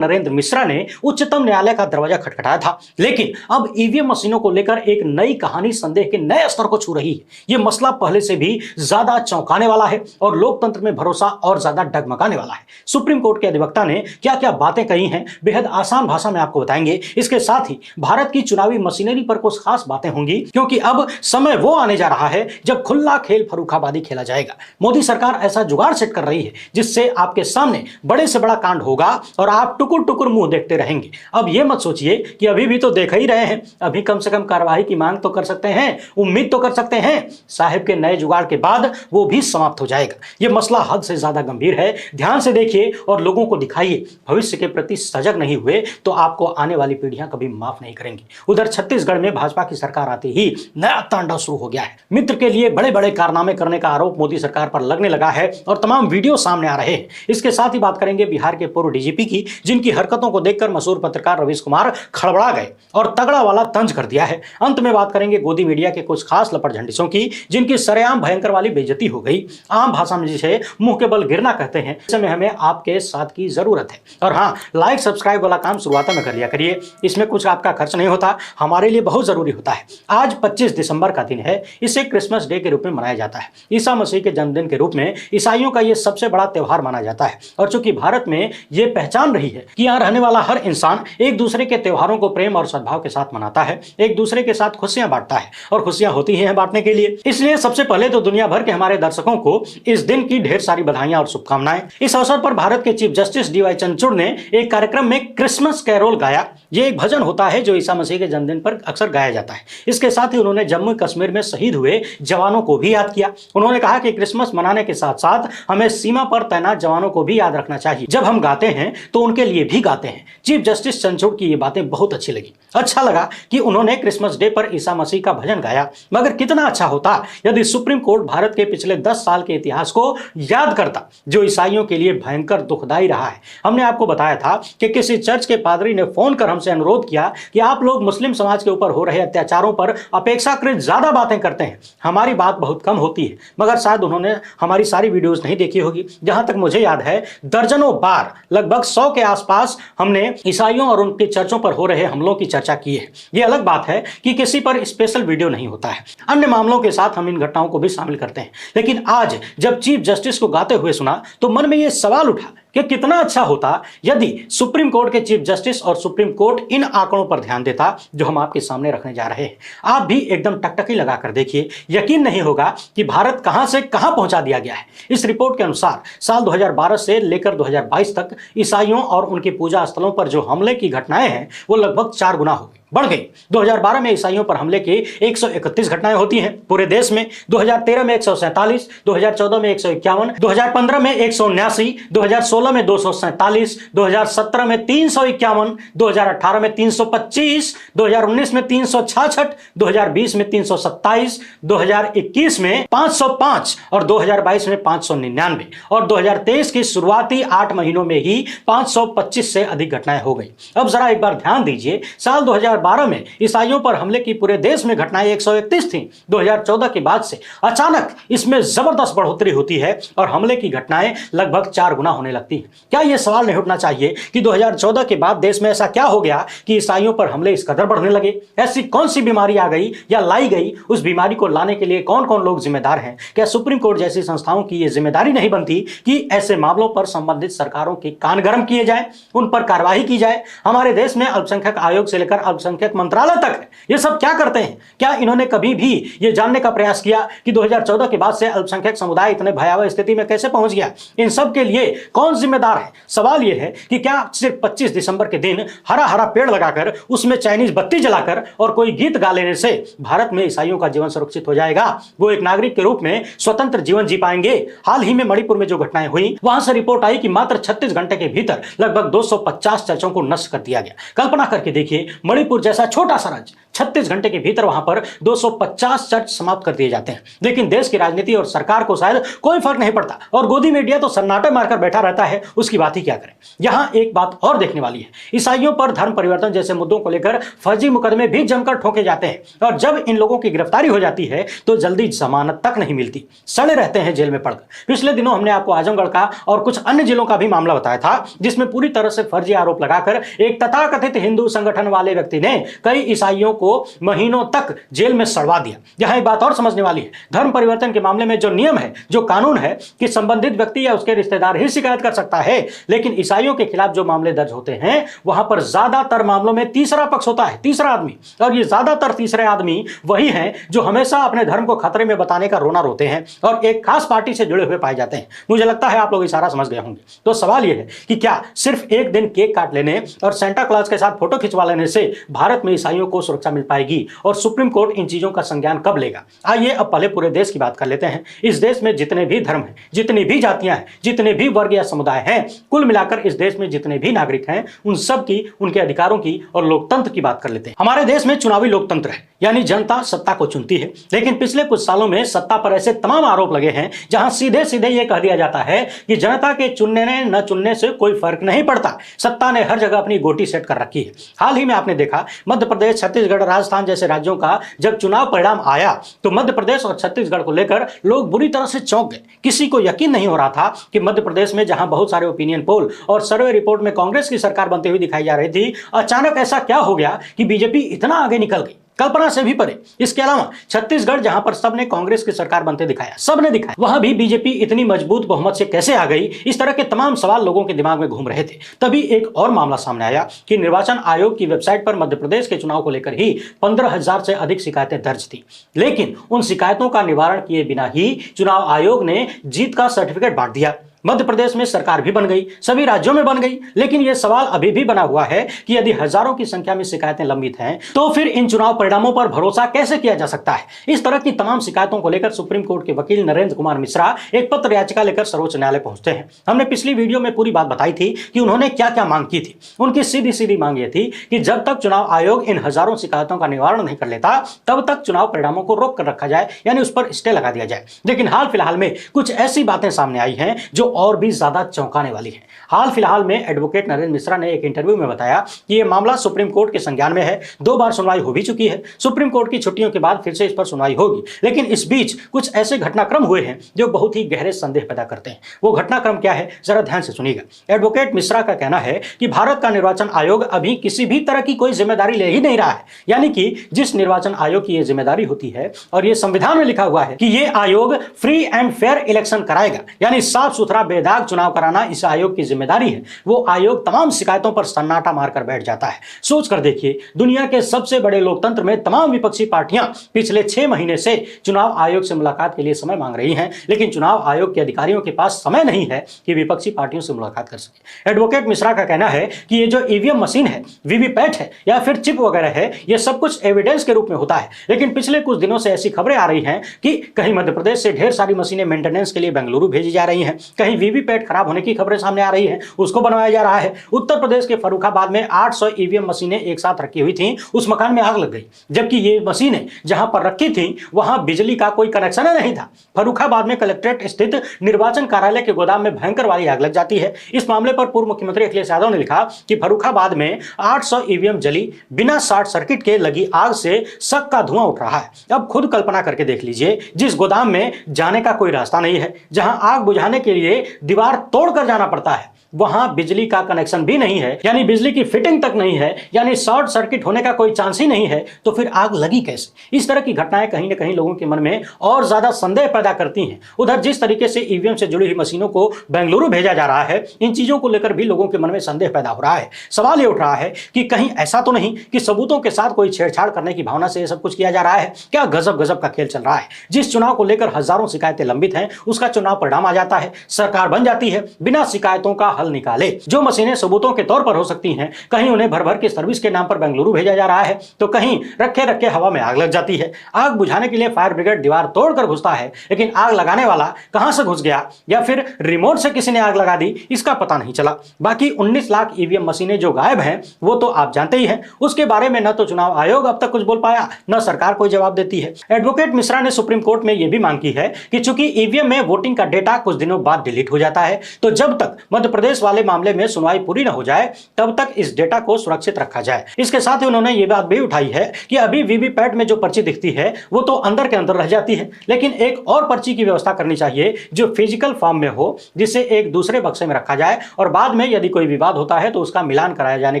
नरेंद्र मिश्रा ने उच्चतम न्यायालय का दरवाजा खटखटाया था। लेकिन अब ईवीएम मशीनों को लेकर एक नई कहानी संदेह के नए स्तर को छू रही है। यह मसला पहले से भी ज्यादा चौंकाने वाला है और लोकतंत्र में भरोसा और ज्यादा डगमगाने वाला है। सुप्रीम कोर्ट के अधिवक्ता ने क्या क्या बातें कही हैं, बेहद आसान भाषा में आपको बताएंगे। इसके साथ ही भारत की चुनावी मशीनरी पर कुछ खास बातें होंगी, क्योंकि अब समय वो आने जा रहा है जब खुला खेल फर्रुखाबादी खेला जाएगा। मोदी सरकार ऐसा जुगाड़ सेट कर रही है जिससे आपके सामने बड़े से बड़ा कांड होगा और आप टुकुर टुकुर मुंह देखते रहेंगे। अब यह मत सोचिए कि अभी भी तो देख ही रहे हैं, अभी कम से कम कार्रवाई की मांग तो कर सकते हैं, उम्मीद तो कर सकते हैं। साहिब के नए जुगाड़ के बाद वो भी समाप्त हो जाएगा। यह मसला हद से ज्यादा गंभीर है, ध्यान से देखिए और लोगों को दिखाइए। भविष्य के प्रति सजग नहीं हुए तो आपको आने वाली पीढ़ियां कभी माफ नहीं करेंगी। उधर छत्तीसगढ़ में भाजपा की सरकार आते ही नया तांडव शुरू हो गया है। मित्र के लिए बड़े बड़े कारनामे करने का आरोप मोदी सरकार पर लगने लगा है और तमाम वीडियो सामने आ रहे हैं। इसके साथ ही बात करेंगे बिहार के पूर्व डीजीपी की, जिनकी हरकतों को देखकर मशहूर पत्रकार रवीश कुमार खड़बड़ा गए और तगड़ा वाला तंज कर दिया है। अंत में बात करेंगे गोदी मीडिया के कुछ खास लपटझंडिसों की, जिनकी सरेआम भयंकर वाली बेइज्जती हो गई। आम भाषा में जिसे मुंह के बल गिरना कहते हैं, ऐसे में हमें आपके साथ की जरूरत है। और हाँ, लाइक सब्सक्राइब वाला काम शुरुआत में कर लिया करिए, इसमें कुछ आपका खर्च नहीं होता, हमारे लिए बहुत जरूरी होता है। आज 25 दिसंबर का दिन है, इसे क्रिसमस डे के रूप में मनाया जाता है। ईसा मसीह के जन्मदिन के रूप में ईसाइयों का यह सबसे बड़ा त्योहार माना जाता है। और चूंकि भारत में यह पहचान रही है कि यहाँ रहने वाला हर इंसान एक दूसरे के त्योहारों को प्रेम और सद्भाव के साथ मनाता है, एक दूसरे के साथ खुशियां बांटता है, और खुशियां होती ही हैं बांटने के लिए। इसलिए सबसे पहले तो दुनिया भर के हमारे दर्शकों को इस दिन की ढेर सारी बधाइयां और शुभकामनाएं। इस अवसर पर भारत के चीफ जस्टिस डीवाई चंद्रचूड़ ने एक कार्यक्रम में क्रिसमस कैरोल गाया। यह एक भजन होता है जो ईसा मसीह के जन्मदिन पर अक्सर गाया जाता है। इसके साथ ही उन्होंने जम्मू कश्मीर में शहीद हुए जवानों को भी याद किया। उन्होंने कहा कि क्रिसमस मनाने के साथ साथ हमें सीमा पर तैनात जवानों को भी याद रखना चाहिए। जब हम गाते हैं तो उनके लिए भी गाते हैं। चीफ जस्टिस चंद्रचूड़ की ये बातें बहुत अच्छी लगी। अच्छा लगा कि उन्होंने क्रिसमस डे पर ईसा मसीह का भजन गाया। मगर कितना अच्छा होता यदि सुप्रीम कोर्ट भारत के पिछले 10 साल के इतिहास को याद करता, जो ईसाइयों के लिए भयंकर दुखदाई रहा है। हमने आपको बताया था कि किसी चर्च के पादरी ने फोन कर हमसे अनुरोध किया कि आप लोग मुस्लिम समाज के ऊपर हो रहे अत्याचारों पर अपेक्षाकृत ज्यादा बातें करते हैं, हमारी बात बहुत कम होती है। मगर शायद उन्होंने हमारी सारी वीडियोस नहीं देखी होगी। जहां तक मुझे याद है, दर्जनों बार, लगभग 100 के आसपास हमने ईसाइयों और उनके चर्चों पर हो रहे हमलों की चर्चा की है। यह अलग बात है कि किसी पर स्पेशल वीडियो नहीं होता है, अन्य मामलों के साथ हम इन घटनाओं को भी शामिल करते हैं। लेकिन आज जब चीफ जस्टिस को गाते हुए सुना तो मन में यह सवाल उठा कि कितना अच्छा होता यदि सुप्रीम कोर्ट के चीफ जस्टिस और सुप्रीम कोर्ट इन आंकड़ों पर ध्यान देता जो हम आपके सामने रखने जा रहे हैं। आप भी एकदम टकटकी लगाकर देखिए, यकीन नहीं होगा कि भारत कहां से कहां पहुंचा दिया गया है। इस रिपोर्ट के अनुसार साल 2012 से लेकर 2022 तक ईसाइयों और उनके पूजा स्थलों पर जो हमले की घटनाएं हैं वो लगभग 4 गुना हो गई, बढ़ गई। 2012 में ईसाइयों पर हमले की 131 घटनाएं होती हैं पूरे देश में, 2013 में 147, 2014 में 151, 2015 में 179, 2016 में 247, 2017 में 351, 2018 में 325, 2019 में 366, 2020 में 327, 2021 में 505 और 2022 में 599 और 2023 की शुरुआती 8 महीनों में ही 525 से अधिक घटनाएं हो गई। अब जरा एक बार ध्यान दीजिए, साल 2012 में ईसाइयों पर हमले की पूरे देश में घटनाएं 131 थीं। 2014 के बाद से अचानक इसमें जबरदस्त बढ़ोतरी होती है और हमले की घटनाएं लगभग 4 गुना होने लगती हैं। क्या यह सवाल नहीं उठना चाहिए कि 2014 के बाद देश में ऐसा क्या हो गया कि ईसाइयों पर हमले इस कदर बढ़ने लगे? ऐसी कौन सी बीमारी आ गई या लाई गई? उस बीमारी को लाने के लिए कौन कौन लोग जिम्मेदार हैं? क्या सुप्रीम कोर्ट जैसी संस्थाओं की यह जिम्मेदारी नहीं बनती कि ऐसे मामलों पर संबंधित सरकारों के कान गर्म किए जाए, उन पर कार्रवाई की जाए? हमारे देश में अल्पसंख्यक आयोग से लेकर अल्पसंख्यक मंत्रालय तक है, ये सब क्या करते हैं? क्या इन्होंने कभी भी ये जानने का प्रयास किया कि 2014 के बाद से अल्पसंख्यक समुदाय इतने भयावह स्थिति में कैसे पहुंच गया? इन सब के लिए कौन जिम्मेदार है? सवाल यह है कि क्या सिर्फ 25 दिसंबर के दिन हरा हरा पेड़ लगाकर उसमें चाइनीज बत्ती जलाकर और कोई गीत गा लेने से भारत में ईसाइयों का जीवन सुरक्षित हो जाएगा? वो एक नागरिक के रूप में स्वतंत्र जीवन जी पाएंगे? हाल ही में मणिपुर में जो घटनाएं हुई, वहां से रिपोर्ट आई कि मात्र 36 घंटे के भीतर लगभग 250 चर्चों को नष्ट कर दिया गया। कल्पना करके देखिए, मणिपुर जौनपुर जैसा छोटा सा राज्य 36 घंटे के भीतर वहां पर 250 चर्च समाप्त कर दिए जाते हैं। लेकिन देश की राजनीति और सरकार को शायद कोई फर्क नहीं पड़ता और गोदी मीडिया तो सन्नाटे मारकर बैठा रहता है, उसकी बात ही क्या करें। यहां एक बात और देखने वाली है, ईसाइयों पर धर्म परिवर्तन जैसे मुद्दों को लेकर फर्जी मुकदमे भी जमकर ठोके जाते हैं और जब इन लोगों की गिरफ्तारी हो जाती है तो जल्दी जमानत तक नहीं मिलती, सड़े रहते हैं जेल में पड़कर। पिछले दिनों हमने आपको आजमगढ़ का और कुछ अन्य जिलों का भी मामला बताया था, जिसमें पूरी तरह से फर्जी आरोप लगाकर एक तथाकथित हिंदू संगठन वाले व्यक्ति ने कई ईसाइयों को महीनों तक जेल में सड़वा दिया। यहां एक बात और समझने वाली है, धर्म परिवर्तन के मामले में जो नियम है, जो कानून है कि संबंधित व्यक्ति या उसके रिश्तेदार ही शिकायत कर सकता है, लेकिन ईसाइयों के खिलाफ जो मामले दर्ज होते हैं वहां पर ज्यादातर मामलों में तीसरा पक्ष होता है, तीसरा आदमी। और ये ज्यादातर तीसरे आदमी वही हैं जो हमेशा अपने धर्म को खतरे में बताने का रोना रोते हैं और एक खास पार्टी से जुड़े हुए पाए जाते हैं। मुझे लगता है आप लोग इशारा समझ गए होंगे। तो सवाल यह है कि क्या सिर्फ एक दिन केक काट लेने और सेंटा क्लॉज के साथ फोटो खिंचवा लेने से भारत में ईसाइयों को सुरक्षा मिल पाएगी और सुप्रीम कोर्ट इन चीजों का संज्ञान कब लेगा? आइए अब पहले पूरे देश की बात कर लेते हैं। इस देश में जितने भी धर्म हैं, जितनी भी जातियां हैं, जितने भी वर्ग या समुदाय हैं, कुल मिलाकर इस देश में जितने भी नागरिक हैं, उन सब की, उनके अधिकारों की और लोकतंत्र की बात कर लेते हैं। हमारे देश में चुनावी लोकतंत्र है, यानी जनता सत्ता को चुनती है। लेकिन पिछले कुछ सालों में सत्ता पर ऐसे तमाम आरोप लगे हैं जहां सीधे सीधे यह कह दिया जाता है कि जनता के चुनने न चुनने से कोई फर्क नहीं पड़ता, सत्ता ने हर जगह अपनी गोटी सेट कर रखी है। हाल ही में आपने देखा मध्य प्रदेश, छत्तीसगढ़, राजस्थान जैसे राज्यों का जब चुनाव परिणाम आया तो मध्य प्रदेश और छत्तीसगढ़ को लेकर लोग बुरी तरह से चौंक गए। किसी को यकीन नहीं हो रहा था कि मध्य प्रदेश में जहां बहुत सारे ओपिनियन पोल और सर्वे रिपोर्ट में कांग्रेस की सरकार बनती हुई दिखाई जा रही थी, अचानक ऐसा क्या हो गया कि बीजेपी इतना आगे निकल गई, कल्पना से भी परे। इसके अलावा छत्तीसगढ़ जहां पर सबने कांग्रेस की सरकार बनते दिखाया, सबने दिखाया, वहां भी बीजेपी इतनी मजबूत बहुमत से कैसे आ गई? इस तरह के तमाम सवाल लोगों के दिमाग में घूम रहे थे। तभी एक और मामला सामने आया कि निर्वाचन आयोग की वेबसाइट पर मध्य प्रदेश के चुनाव को लेकर ही 15,000 से अधिक शिकायतें दर्ज थी। लेकिन उन शिकायतों का निवारण किए बिना ही चुनाव आयोग ने जीत का सर्टिफिकेट बांट दिया। मध्य प्रदेश में सरकार भी बन गई, सभी राज्यों में बन गई। लेकिन यह सवाल अभी भी बना हुआ है कि यदि हजारों की संख्या में शिकायतें लंबित हैं तो फिर इन चुनाव परिणामों पर भरोसा कैसे किया जा सकता है? इस तरह की तमाम शिकायतों को लेकर सुप्रीम कोर्ट के वकील नरेंद्र कुमार मिश्रा एक पत्र याचिका लेकर सर्वोच्च न्यायालय पहुंचते हैं। हमने पिछली वीडियो में पूरी बात बताई थी कि उन्होंने क्या क्या मांग की थी। उनकी सीधी सीधी मांग यह थी कि जब तक चुनाव आयोग इन हजारों शिकायतों का निवारण नहीं कर लेता तब तक चुनाव परिणामों को रोक कर रखा जाए, यानी उस पर स्टे लगा दिया जाए। लेकिन हाल फिलहाल में कुछ ऐसी बातें सामने आई हैं जो और भी ज्यादा चौंकाने वाली है। हाल फिलहाल में एडवोकेट नरेंद्र मिश्रा ने एक इंटरव्यू में बताया कि यह मामला सुप्रीम कोर्ट के संज्ञान में है, 2 बार सुनवाई हो भी चुकी है, सुप्रीम कोर्ट की छुट्टियों के बाद फिर से इस पर सुनवाई होगी। लेकिन इस बीच कुछ ऐसे घटनाक्रम हुए हैं जो बहुत ही गहरे संदेह पैदा करते हैं। वो घटनाक्रम क्या है, जरा ध्यान से सुनिएगा। एडवोकेट मिश्रा का कहना है कि भारत का निर्वाचन आयोग अभी किसी भी तरह की कोई जिम्मेदारी ले ही नहीं रहा है, यानी कि जिस निर्वाचन आयोग की यह जिम्मेदारी होती है और यह संविधान में लिखा हुआ है कि यह आयोग फ्री एंड फेयर इलेक्शन कराएगा, यानी साफ सुथरा बेदाग चुनाव कराना इस आयोग की जिम्मेदारी है, वो आयोग तमाम शिकायतों पर सन्नाटा मारकर बैठ जाता है। सोच कर देखिए, दुनिया के सबसे बड़े लोकतंत्र में तमाम विपक्षी पार्टियां पिछले 6 महीने से चुनाव आयोग से मुलाकात के लिए समय मांग रही हैं, लेकिन चुनाव आयोग के अधिकारियों के पास समय नहीं है कि विपक्षी पार्टियों से मुलाकात कर सके। एडवोकेट मिश्रा का कहना है कि ये जो ईवीएम मशीन है, वीवीपैट है या फिर चिप वगैरह है, ये सब कुछ एविडेंस के रूप में होता है। लेकिन पिछले कुछ दिनों से ऐसी खबरें आ रही हैं कि कहीं मध्य प्रदेश से ढेर सारी मशीनें मेंटेनेंस के लिए बेंगलुरु भेजी जा रही हैं, कहीं वीवीपैट खराब होने की खबरें सामने आ रही है, उसको बनवाया जा रहा है। उत्तर प्रदेश के फर्रुखाबाद में 800 ईवीएम मशीनें एक साथ रखी हुई थीं, उस मकान में आग लग गई, जबकि ये मशीनें जहां पर रखी थीं वहां बिजली का कोई कनेक्शन नहीं था। फर्रुखाबाद में कलेक्ट्रेट स्थित निर्वाचन कार्यालय के गोदाम में भयंकर वाली आग लग जाती है। इस मामले पर पूर्व मुख्यमंत्री अखिलेश यादव ने लिखा कि फर्रुखाबाद में 800 ईवीएम जली, बिना शॉर्ट सर्किट के लगी आग से शक का धुआं उठ रहा है। अब खुद कल्पना करके देख लीजिए, जिस गोदाम में जाने का कोई रास्ता नहीं है, जहां आग बुझाने के लिए दीवार तोड़कर जाना पड़ता है, वहां बिजली का कनेक्शन भी नहीं है, यानी बिजली की फिटिंग तक नहीं है, यानी शॉर्ट सर्किट होने का कोई चांस ही नहीं है, तो फिर आग लगी कैसे? इस तरह की घटनाएं कहीं ना कहीं लोगों के मन में और ज्यादा संदेह पैदा करती हैं। उधर जिस तरीके से ईवीएम से जुड़ी हुई मशीनों को बेंगलुरु भेजा जा रहा है, इन चीजों को लेकर भी लोगों के मन में संदेह पैदा हो रहा है। सवाल ये उठ रहा है कि कहीं ऐसा तो नहीं कि सबूतों के साथ कोई छेड़छाड़ करने की भावना से यह सब कुछ किया जा रहा है? क्या गजब गजब का खेल चल रहा है? जिस चुनाव को लेकर हजारों शिकायतें लंबित हैं, उसका चुनाव परिणाम आ जाता है, सरकार बन जाती है बिना शिकायतों का हल निकाले। जो मशीनें सबूतों के तौर पर हो सकती हैं, कहीं उन्हें भर भर के सर्विस के नाम पर बेंगलुरु भेजा जा रहा है, तो कहीं रखे रखे हवा में आग लग जाती है। आग बुझाने के लिए फायर ब्रिगेड दीवार तोड़कर घुसता है, लेकिन आग लगाने वाला कहां से घुस गया या फिर रिमोट से किसी ने आग लगा दी, इसका पता नहीं चला। बाकी 19 लाख ईवीएम मशीनें जो गायब हैं, वो तो आप जानते ही हैं। उसके बारे में न तो चुनाव आयोग अब तक कुछ बोल पाया, न सरकार कोई जवाब देती है। एडवोकेट मिश्रा ने सुप्रीम कोर्ट में यह भी मांग की है कि चूंकि ईवीएम में वोटिंग का डेटा कुछ दिनों बाद डिलीट हो जाता है, तो जब तक मध्य प्रदेश वाले मामले में सुनवाई पूरी न हो जाए, तब तक इस डेटा को सुरक्षित रखा जाए। इसके साथ ही उन्होंने ये बात भी उठाई है कि अभी वीवीपैट में जो पर्ची दिखती है, वो तो अंदर के अंदर रह जाती है, लेकिन एक और पर्ची की व्यवस्था करनी चाहिए जो फिजिकल फॉर्म में हो, जिसे एक दूसरे बक्से में रखा जाए और बाद में यदि कोई विवाद होता है तो उसका मिलान कराया जाने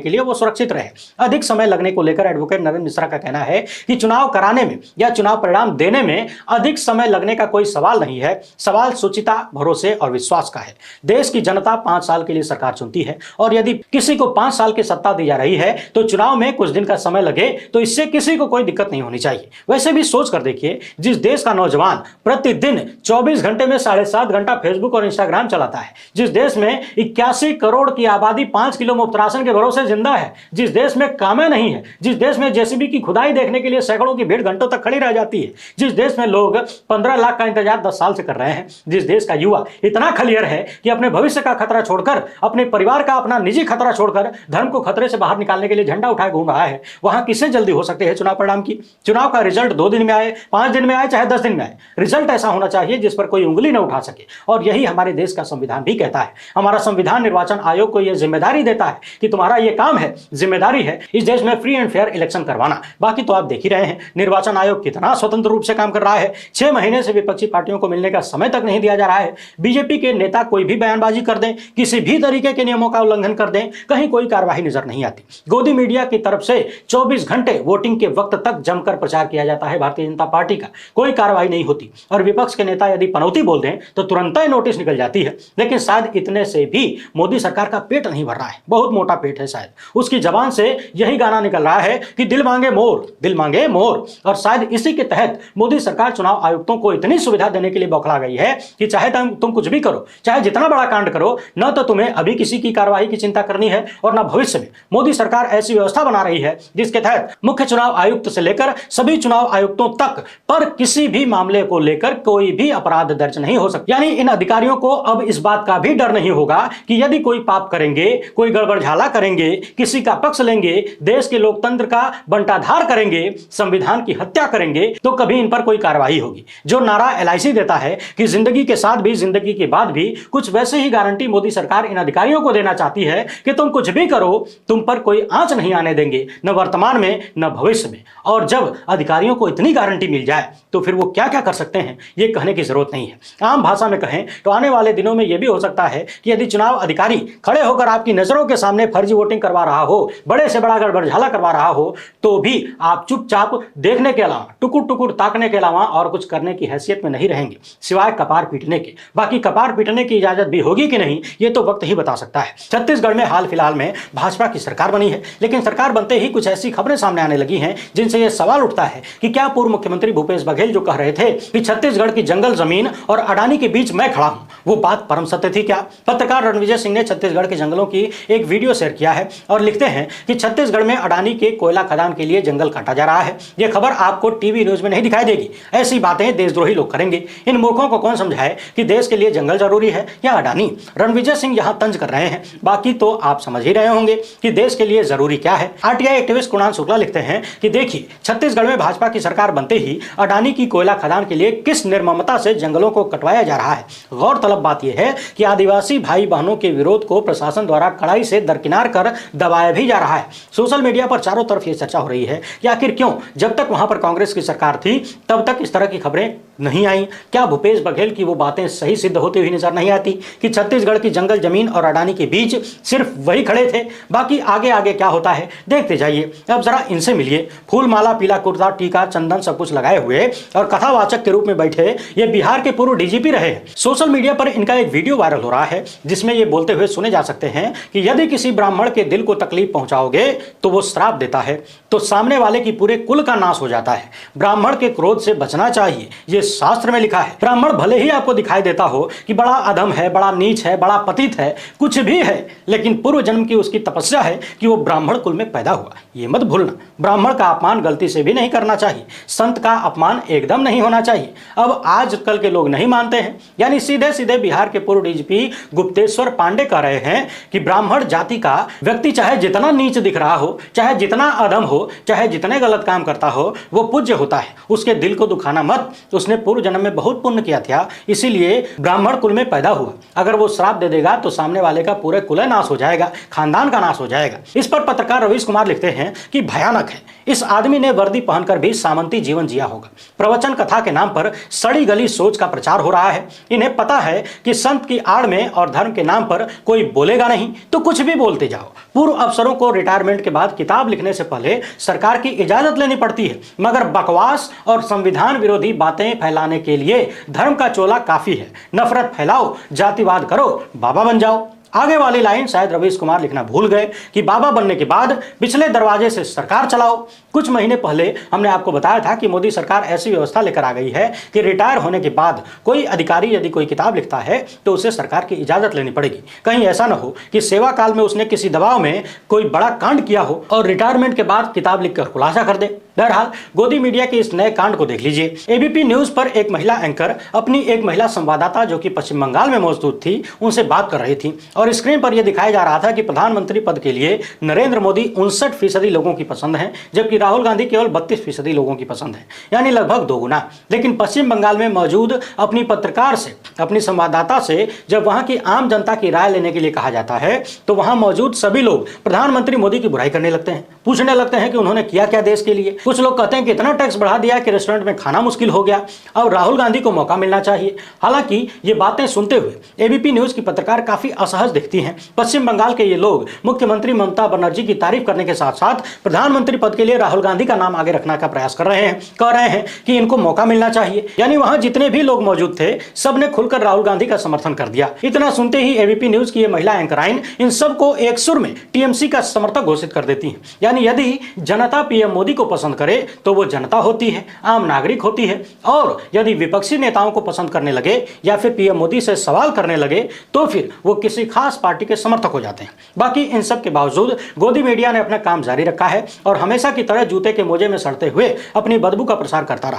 के लिए वो सुरक्षित रहे। अधिक समय लगने को लेकर एडवोकेट नरेंद्र मिश्रा का कहना है कि चुनाव कराने में या चुनाव परिणाम देने में अधिक समय लगने का कोई सवाल नहीं है, सवाल शुचिता, भरोसे और विश्वास का है। देश की जनता 5 साल के लिए सरकार चुनती है और यदि किसी को 5 साल की सत्ता दी जा रही है तो चुनाव में कुछ दिन का समय लगे तो इससे किसी को कोई दिक्कत नहीं होनी चाहिए। वैसे भी सोच कर देखिए, जिस देश का नौजवान प्रतिदिन 24 घंटे में 7.5 घंटा फेसबुक और इंस्टाग्राम चलाता है, जिस देश में 81 करोड़ की आबादी 5 किलो मुफ्त राशन के भरोसे जिंदा है, जिस देश में कामें नहीं है, जिस देश में जेसीबी की खुदाई देखने के लिए सैकड़ों की भीड़ घंटों तक खड़ी रह जाती है, जिस देश में लोग 15 लाख का इंतजार 10 साल से कर रहे हैं, जिस देश का युवा इतना खलियर है कि अपने भविष्य का खतरा छोड़कर, अपने परिवार का अपना निजी खतरा छोड़कर धर्म को खतरे से बाहर निकालने के लिए झंडा उठाए घूम रहा है, वहां किसे जल्दी हो सकती है चुनाव परिणाम की? चुनाव का रिजल्ट 2 दिन में आए, 5 दिन में आए, चाहे 10 दिन में आए, रिजल्ट ऐसा होना चाहिए जिस पर कोई उंगली न उठा सके। और यही हमारे देश का संविधान भी कहता है। हमारा संविधान निर्वाचन आयोग को यह जिम्मेदारी देता है कि तुम्हारा यह काम है, जिम्मेदारी है इस देश में फ्री एंड फेयर इलेक्शन करवाना। बाकी तो आप देख ही रहे हैं निर्वाचन आयोग कितना स्वतंत्र रूप से काम कर रहा है। 6 महीने से विपक्षी पार्टियों को मिलने का समय तक नहीं दिया जा रहा है। बीजेपी के नेता कोई भी बयानबाजी कर दें, किसी भी तरीके के नियमों का उल्लंघन कर दें, कहीं कोई कार्रवाई नजर नहीं आती। गोदी मीडिया की तरफ से 24 घंटे वोटिंग के वक्त तक जमकर प्रचार किया जाता है भारतीय जनता पार्टी का, कोई कार्रवाई नहीं होती। और विपक्ष के नेता यदि पनौती बोल दें तो तुरंत ही नोटिस निकल जाती है। लेकिन शायद इतने से भी मोदी सरकार का पेट नहीं भर रहा है, बहुत मोटा पेट है शायद। उसकी जबान से यही गाना निकल रहा है कि दिल मांगे मोर, दिल मांगे मोर। और शायद इसी के तहत मोदी सरकार चुनाव आयुक्तों को इतनी सुविधा देने के लिए बौखला गई है कि चाहे तुम कुछ भी करो, चाहे जितना बड़ा कांड करो, न तो तुम्हें अभी किसी की कार्रवाई की चिंता करनी है और न भविष्य में। मोदी सरकार ऐसी व्यवस्था बना रही है जिसके तहत मुख्य चुनाव आयुक्त से लेकर सभी चुनाव आयुक्तों तक पर किसी भी मामले को लेकर कोई भी अपराध दर्ज नहीं हो सकता। यानी इन अधिकारियों को अब इस बात का भी डर नहीं होगा कि यदि कोई पाप करेंगे, कोई गड़बड़झाला करेंगे, किसी का पक्ष लेंगे, देश के लोकतंत्र का बंटाधार करेंगे, संविधान की हत्या करेंगे, तो कभी इन पर कोई कार्रवाई होगी। जो नारा एलआईसी देता है कि जिंदगी के साथ भी, जिंदगी के बाद भी, कुछ वैसे ही गारंटी मोदी सरकार इन अधिकारियों को देना चाहती है कि तुम कुछ भी करो, तुम पर कोई आंच नहीं आने देंगे, न वर्तमान में न भविष्य में। और जब अधिकारियों को इतनी गारंटी मिल जाए तो फिर वो क्या क्या कर सकते हैं ये कहने की जरूरत नहीं है। आम भाषा में कहें तो आने वाले दिनों में यह भी हो सकता है कि यदि चुनाव अधिकारी खड़े होकर आपकी नजरों के सामने फर्जी वोटिंग करवा रहा हो, बड़े से बड़ा गड़बड़झाला करवा रहा हो, तो भी आप चुपचाप देखने के अलावा, टुकुर टुकुर ताकने के अलावा और कुछ करने की हैसियत में नहीं रहेंगे, सिवाय कपार पीटने के। बाकी कपार पीटने की इजाजत भी होगी कि नहीं ये तो वक्त ही बता सकता है। छत्तीसगढ़ में हाल फिलहाल में भाजपा की सरकार बनी है, लेकिन सरकार बनते ही कुछ ऐसी खबरें सामने आने लगी हैं जिनसे यह सवाल उठता है कि क्या पूर्व मुख्यमंत्री भूपेश बघेल जो कह रहे थे कि छत्तीसगढ़ की जंगल जमीन और अडानी के बीच मैं खड़ा हूं, वो बात परम सत्य थी क्या? पत्रकार रणविजय सिंह ने छत्तीसगढ़ के जंगलों की एक वीडियो शेयर किया है और लिखते हैं कि छत्तीसगढ़ में अडानी के कोयला खदान के लिए जंगल काटा जा रहा है। यह खबर आपको टीवी न्यूज में नहीं दिखाई देगी। ऐसी बातें देशद्रोही लोग करेंगे। इन मूर्खों को कौन समझाए कि देश के लिए जंगल जरूरी है या अडानी? रणविजय सिंह यहां तंज कर रहे हैं, बाकी तो आप समझ ही रहे होंगे कि देश के लिए जरूरी क्या है। आरटीआई एक्टिविस्ट कुणाल शुक्ला लिखते हैं कि देखिए, छत्तीसगढ़ में भाजपा की सरकार बनते ही अडानी की कोयला खदान के लिए किस निर्ममता से जंगलों को कटवाया जा रहा है। गौरतलब बात यह है कि आदिवासी भाई बहनों के विरोध को प्रशासन द्वारा कड़ाई से दरकिनार कर दबाया भी जा रहा है। सोशल मीडिया पर चारों तरफ यह चर्चा हो रही है कि आखिर क्यों जब तक वहां पर कांग्रेस की सरकार थी तब तक इस तरह की खबरें नहीं आई। क्या भूपेश बघेल की वो बातें सही सिद्ध होती हुई नजर नहीं आती कि छत्तीसगढ़ की जंगल जमीन और अडानी के बीच सिर्फ वही खड़े थे? बाकी आगे आगे क्या होता है देखते जाइए। अब जरा इनसे मिलिए। फूल माला, पीला कुर्ता, टीका, चंदन सब कुछ लगाए हुए और कथावाचक के रूप में बैठे ये बिहार के पूर्व डीजीपी रहे। सोशल मीडिया पर इनका एक वीडियो वायरल हो रहा है जिसमें ये बोलते हुए सुने जा सकते हैं कि यदि किसी ब्राह्मण के दिल को तकलीफ पहुंचाओगे तो वो श्राप देता है, तो सामने वाले की पूरे कुल का नाश हो जाता है। ब्राह्मण के क्रोध से बचना चाहिए, ये शास्त्र में लिखा है। ब्राह्मण भले ही आपको दिखाई देता हो कि बड़ा अधम है, बड़ा नीच है, बड़ा पतित है, कुछ भी है, लेकिन पूर्व जन्म की उसकी तपस्या है कि वो ब्राह्मण कुल में पैदा हुआ। ये मत भूलना। ब्राह्मण का अपमान गलती से भी नहीं करना चाहिए, संत का अपमान एकदम नहीं होना चाहिए। अब आजकल के लोग नहीं मानते हैं, यानी सीधे सीधे बिहार के पूर्व डीजीपी गुप्तेश्वर पांडे कह रहे हैं कि ब्राह्मण जाति का व्यक्ति चाहे जितना नीच दिख रहा हो, चाहे जितना अधम हो, चाहे जितने गलत काम करता हो, वो पूज्य होता है। उसके दिल को दुखाना मत। उसने पूर्व जन्म में बहुत पुण्य किया था, इसीलिए ब्राह्मण कुल में पैदा हुआ। अगर वो श्राप दे देगा तो सामने वाले का पूरे कुल नाश हो जाएगा, खानदान का नाश हो जाएगा। इस पर पत्रकार रवीश कुमार लिखते हैं कि भयानक है, इस आदमी ने वर्दी पहनकर भी सामंती जीवन जिया होगा। प्रवचन कथा के नाम पर सड़ी गली सोच का प्रचार हो रहा है। इन्हें पता है कि संत की आड़ में और धर्म के नाम पर कोई बोलेगा नहीं, तो कुछ भी बोलते जाओ। पूर्व अफसरों को रिटायरमेंट के बाद किताब लिखने से पहले सरकार की इजाजत लेनी पड़ती है, मगर बकवास और संविधान विरोधी बातें फैलाने के लिए धर्म का चोला काफी है। नफरत फैलाओ, जातिवाद करो, बाबा बन जाओ। आगे वाली लाइन शायद रवीश कुमार लिखना भूल गए कि बाबा बनने के बाद पिछले दरवाजे से सरकार चलाओ। कुछ महीने पहले हमने आपको बताया था कि मोदी सरकार ऐसी व्यवस्था लेकर आ गई है कि रिटायर होने के बाद कोई अधिकारी यदि कोई किताब लिखता है तो उसे सरकार की इजाजत लेनी पड़ेगी। कहीं ऐसा न हो कि सेवा काल में उसने किसी दबाव में कोई बड़ा कांड किया हो और रिटायरमेंट के बाद किताब लिखकर खुलासा कर दे। बहरहाल गोदी मीडिया के इस नए कांड को देख लीजिए। एबीपी न्यूज पर एक महिला एंकर अपनी एक महिला संवाददाता जो कि पश्चिम बंगाल में मौजूद थी उनसे बात कर रही थी और स्क्रीन पर यह दिखाया जा रहा था कि प्रधानमंत्री पद के लिए नरेंद्र मोदी 59% लोगों की पसंद है, जबकि राहुल गांधी केवल 32% लोगों की पसंद है, यानी लगभग दोगुना। लेकिन पश्चिम बंगाल में मौजूद अपनी पत्रकार से, अपनी संवाददाता से जब वहां की आम जनता की राय लेने के लिए कहा जाता है तो वहां मौजूद सभी लोग प्रधानमंत्री मोदी की बुराई करने लगते हैं, पूछने लगते हैं कि उन्होंने किया क्या देश के लिए। कुछ लोग कहते हैं कि इतना टैक्स बढ़ा दिया कि रेस्टोरेंट में खाना मुश्किल हो गया, अब राहुल गांधी को मौका मिलना चाहिए। हालांकि ये बातें सुनते हुए एबीपी न्यूज की पत्रकार काफी असहज दिखती हैं। पश्चिम बंगाल के ये लोग मुख्यमंत्री ममता बनर्जी की तारीफ करने के साथ साथ प्रधानमंत्री पद के लिए राहुल गांधी का नाम आगे रखने का प्रयास कर रहे हैं, कह रहे हैं कि इनको मौका मिलना चाहिए। यानी वहां जितने भी लोग मौजूद थे सबने खुलकर राहुल गांधी का समर्थन कर दिया। इतना सुनते ही एबीपी न्यूज की ये महिला एंकराइन इन सबको एक सुर में टीएमसी का समर्थक घोषित कर देती है। यानी यदि जनता पीएम मोदी को पसंद करे तो वो जनता होती है, आम नागरिक होती है, और यदि विपक्षी नेताओं को पसंद करने लगे या फिर पीएम मोदी से सवाल करने लगे तो फिर वो किसी खास पार्टी के समर्थक हो जाते हैं। बाकी इन सब के बावजूद गोदी मीडिया ने अपना काम जारी रखा है और हमेशा की तरह जूते के मोजे में सड़ते हुए अपनी बदबू का प्रसार करता रहा।